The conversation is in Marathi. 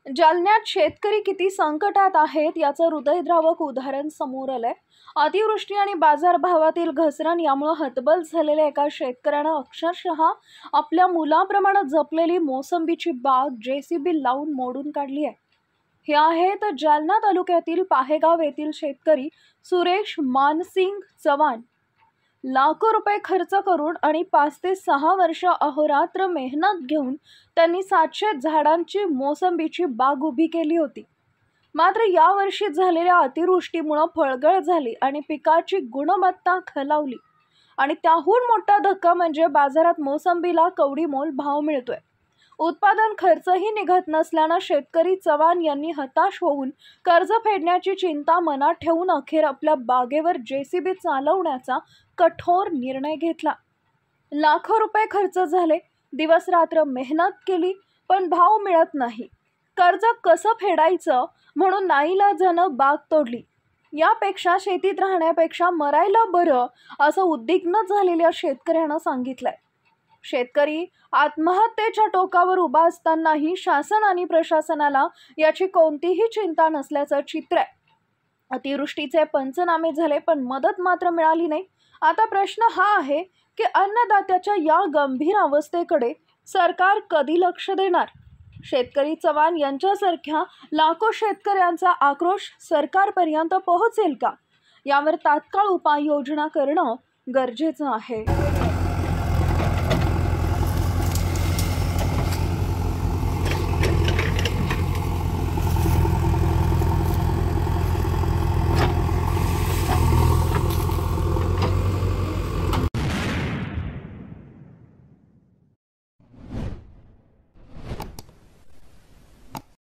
जालन्यात शेतकरी किती संकटात आहेत याचं हृदयद्रावक उदाहरण समोर आलंय। अतिवृष्टी आणि बाजारभावातील घसरण यामुळे हतबल झालेल्या एका शेतकऱ्यानं अक्षरशः आपल्या मुलाप्रमाणे जपलेली मोसंबीची बाग जेसीबी लावून मोडून काढली आहे। हे आहेत जालना तालुक्यातील पाहेगाव येथील शेतकरी सुरेश मानसिंग चव्हाण। लाखो रुपये खर्च करून आणि 5 ते 6 वर्ष अहोरात्र मेहनत घेऊन त्यांनी 700 झाडांची मोसंबीची बाग उभी केली होती। मात्र यावर्षी झालेल्या अतिवृष्टीमुळे फळगळ झाली आणि पिकाची गुणवत्ता खालावली आणि त्याहून मोठा धक्का म्हणजे बाजारात मोसंबीला कवडीमोल भाव मिळतोय। उत्पादन खर्चही निघत नसल्याने शेतकरी चव्हाण यांनी हताश होऊन कर्ज फेडण्याची चिंता मनात ठेवून अखेर आपल्या बागेवर जेसीबी चालवण्याचा कठोर निर्णय घेतला। लाखो रुपये खर्च झाले, दिवस रात्र मेहनत केली, पण भाव मिळत नाही। कर्ज कसं फेडायचं म्हणून नाईलाजानं बाग तोडली। यापेक्षा शेतीत राहण्यापेक्षा मरायला बरं असं उद्विग्न झालेल्या शेतकऱ्यानं सांगितलंय। शेतकरी आत्महत्येच्या टोकावर उभा असतानाही शासन आणि प्रशासनाला याची कोणतीही चिंता नसल्याचं चित्र आहे। अतिवृष्टीचे पंचनामे झाले पण मदत मात्र मिळाली नाही। आता प्रश्न हा आहे की अन्नदात्याच्या या गंभीर अवस्थेकडे सरकार कधी लक्ष देणार? शेतकरी चव्हाण यांच्यासारख्या लाखो शेतकऱ्यांचा आक्रोश सरकारपर्यंत पोहोचेल का? यावर तात्काळ उपाययोजना करणं गरजेचं आहे।